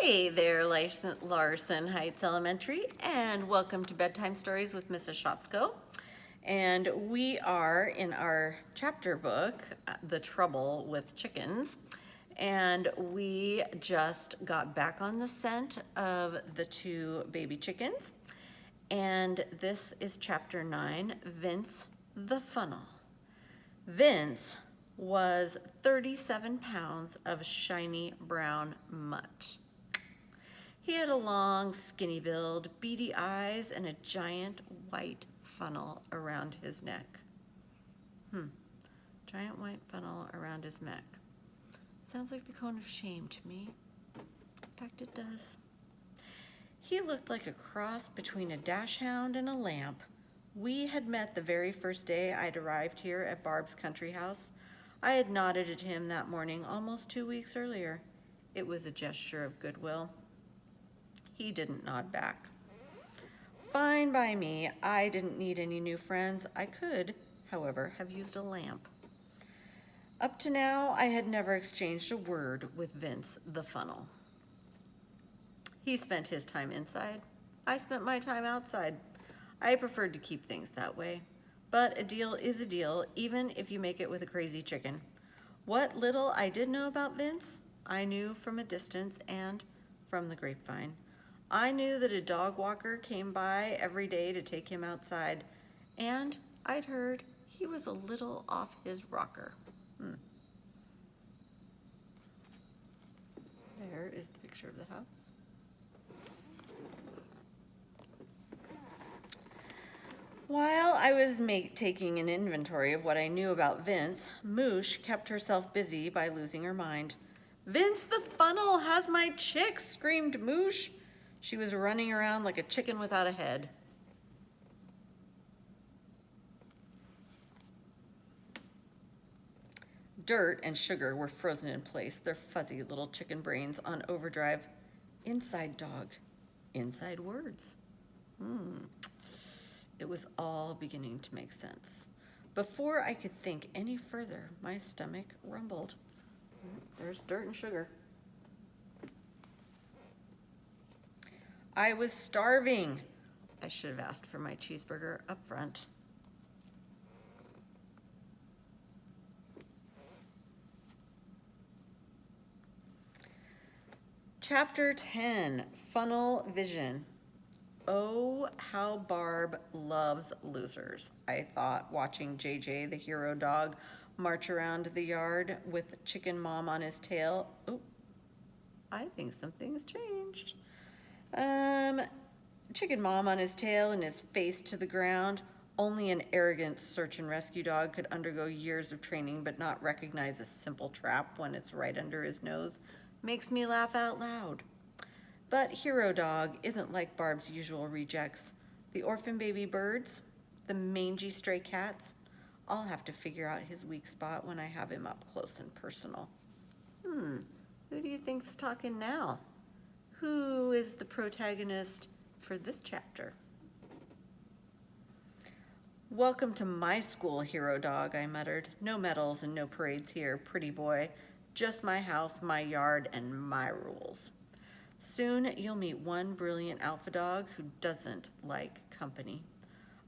Hey there, Larson Heights Elementary, and welcome to Bedtime Stories with Mrs. Schatzko. And we are in our chapter book, The Trouble with Chickens, and we just got back on the scent of the two baby chickens. And this is chapter 9, Vince the Funnel. Vince was 37 pounds of shiny brown mutt. He had a long, skinny build, beady eyes, and a giant white funnel around his neck. Giant white funnel around his neck. Sounds like the cone of shame to me. In fact, it does. He looked like a cross between a dachshund and a lamp. We had met the very first day I'd arrived here at Barb's country house. I had nodded at him that morning almost 2 weeks earlier. It was a gesture of goodwill. He didn't nod back. Fine by me. I didn't need any new friends. I could, however, have used a lamp. Up to now, I had never exchanged a word with Vince the Funnel. He spent his time inside. I spent my time outside. I preferred to keep things that way. But a deal is a deal, even if you make it with a crazy chicken. What little I did know about Vince, I knew from a distance and from the grapevine. I knew that a dog walker came by every day to take him outside, and I'd heard he was a little off his rocker. There is the picture of the house. While I was taking an inventory of what I knew about Vince, Moosh kept herself busy by losing her mind. "Vince the Funnel has my chicks!" screamed Moosh. She was running around like a chicken without a head. Dirt and Sugar were frozen in place, their fuzzy little chicken brains on overdrive. Inside dog, inside words. It was all beginning to make sense. Before I could think any further, my stomach rumbled. There's Dirt and Sugar. I was starving. I should have asked for my cheeseburger up front. Chapter 10, Funnel Vision. Oh, how Barb loves losers, I thought, watching JJ, the hero dog, march around the yard with Chicken Mom on his tail. Oh, I think something's changed. Chicken Mom on his tail and his face to the ground. Only an arrogant search and rescue dog could undergo years of training but not recognize a simple trap when it's right under his nose. Makes me laugh out loud. But Hero Dog isn't like Barb's usual rejects. The orphan baby birds, the mangy stray cats. I'll have to figure out his weak spot when I have him up close and personal. Who do you think's talking now? Who is the protagonist for this chapter? "Welcome to my school, Hero Dog," I muttered. "No medals and no parades here, pretty boy. Just my house, my yard, and my rules. Soon you'll meet one brilliant alpha dog who doesn't like company."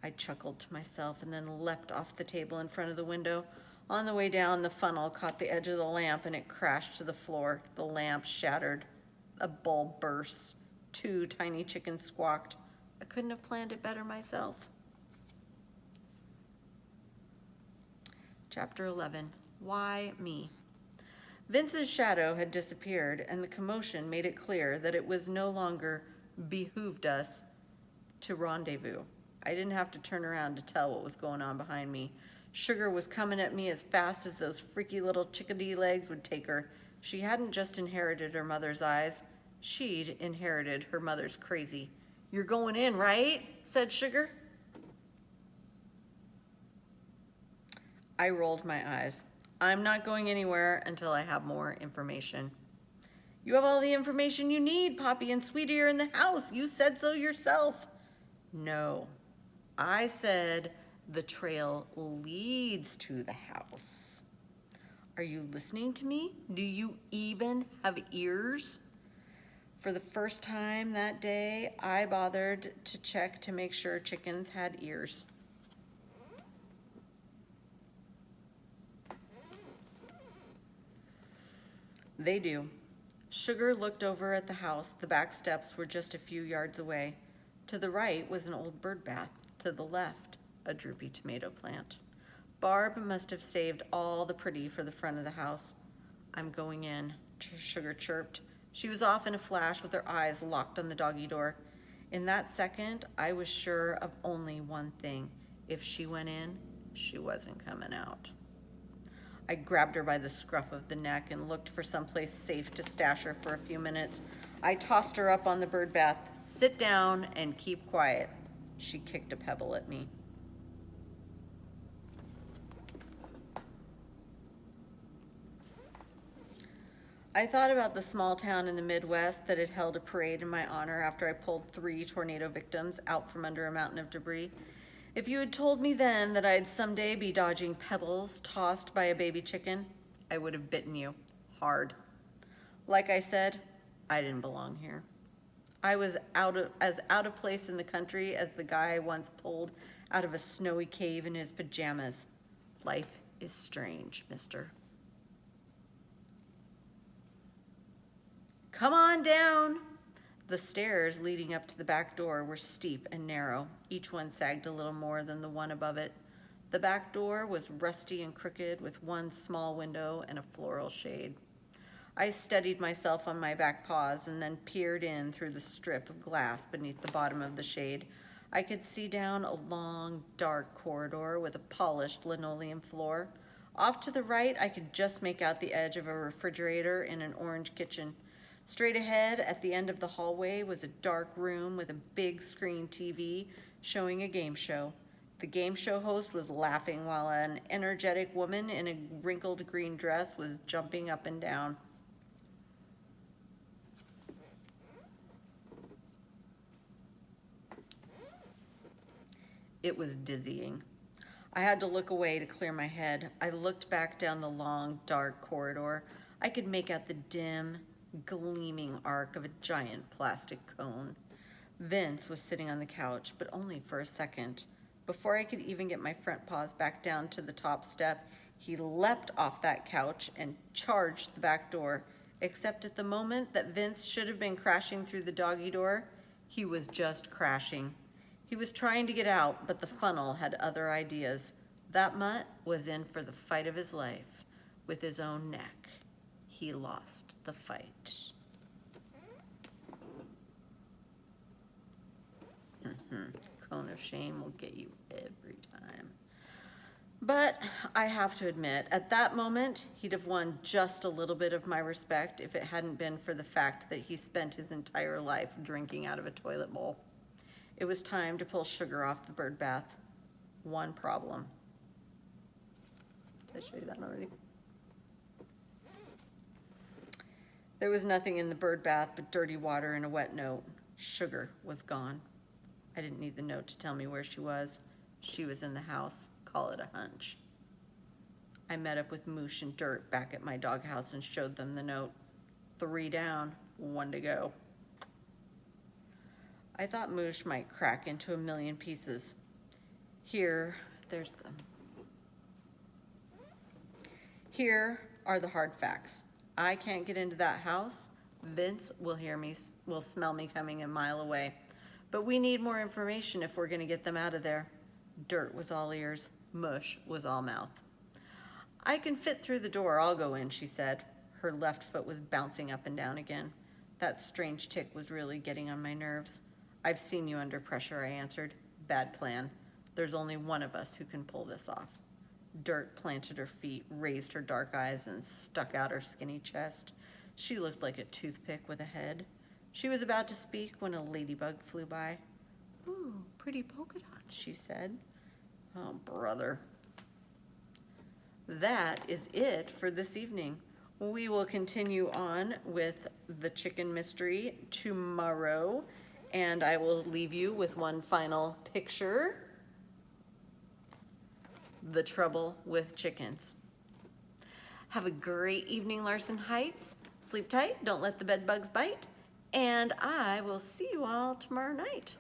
I chuckled to myself and then leapt off the table in front of the window. On the way down, the funnel caught the edge of the lamp and it crashed to the floor. The lamp shattered. A bulb burst. 2 tiny chickens squawked. I couldn't have planned it better myself. Chapter 11, Why Me? Vince's shadow had disappeared, and the commotion made it clear that it was no longer behooved us to rendezvous. I didn't have to turn around to tell what was going on behind me. Sugar was coming at me as fast as those freaky little chickadee legs would take her. She hadn't just inherited her mother's eyes. She'd inherited her mother's crazy. "You're going in, right?" said Sugar. I rolled my eyes. "I'm not going anywhere until I have more information." "You have all the information you need. Poppy and Sweetie are in the house. You said so yourself." "No, I said the trail leads to the house. Are you listening to me? Do you even have ears?" For the first time that day, I bothered to check to make sure chickens had ears. They do. Sugar looked over at the house. The back steps were just a few yards away. To the right was an old bird bath. To the left, a droopy tomato plant. Barb must have saved all the pretty for the front of the house. I'm going in, Sugar chirped. She was off in a flash with her eyes locked on the doggy door. In that second, I was sure of only one thing. If she went in, she wasn't coming out. I grabbed her by the scruff of the neck and looked for someplace safe to stash her for a few minutes. I tossed her up on the bird bath. Sit down and keep quiet. She kicked a pebble at me. I thought about the small town in the Midwest that had held a parade in my honor after I pulled 3 tornado victims out from under a mountain of debris. If you had told me then that I'd someday be dodging pebbles tossed by a baby chicken, I would have bitten you hard. Like I said, I didn't belong here. I was as out of place in the country as the guy I once pulled out of a snowy cave in his pajamas. Life is strange, mister. Come on down. The stairs leading up to the back door were steep and narrow. Each one sagged a little more than the one above it. The back door was rusty and crooked with one small window and a floral shade. I steadied myself on my back paws and then peered in through the strip of glass beneath the bottom of the shade. I could see down a long, dark corridor with a polished linoleum floor. Off to the right, I could just make out the edge of a refrigerator in an orange kitchen. Straight ahead, at the end of the hallway, was a dark room with a big screen TV showing a game show. The game show host was laughing while an energetic woman in a wrinkled green dress was jumping up and down. It was dizzying. I had to look away to clear my head. I looked back down the long, dark corridor. I could make out the dim, gleaming arc of a giant plastic cone. Vince was sitting on the couch, but only for a second. Before I could even get my front paws back down to the top step, he leapt off that couch and charged the back door. Except at the moment that Vince should have been crashing through the doggy door, he was just crashing. He was trying to get out, but the funnel had other ideas. That mutt was in for the fight of his life with his own neck. He lost the fight. Cone of shame will get you every time. But I have to admit, at that moment, he'd have won just a little bit of my respect if it hadn't been for the fact that he spent his entire life drinking out of a toilet bowl. It was time to pull Sugar off the bird bath. One problem. Did I show you that already? There was nothing in the bird bath but dirty water and a wet note. Sugar was gone. I didn't need the note to tell me where she was. She was in the house. Call it a hunch. I met up with Moosh and Dirt back at my doghouse and showed them the note. 3 down, 1 to go. I thought Moosh might crack into a million pieces. Here are the hard facts. I can't get into that house. Vince will smell me coming a mile away. But we need more information if we're gonna get them out of there. Dirt was all ears. Mush was all mouth. I can fit through the door. I'll go in, she said. Her left foot was bouncing up and down again. That strange tick was really getting on my nerves. I've seen you under pressure, I answered. Bad plan. There's only one of us who can pull this off. Dirt planted her feet, raised her dark eyes, and stuck out her skinny chest. She looked like a toothpick with a head. She was about to speak when a ladybug flew by. Ooh, pretty polka dots, she said. Oh, brother. That is it for this evening. We will continue on with the chicken mystery tomorrow, and I will leave you with one final picture. The trouble with chickens. Have a great evening, Larson Heights. Sleep tight, don't let the bed bugs bite, And I will see you all tomorrow night.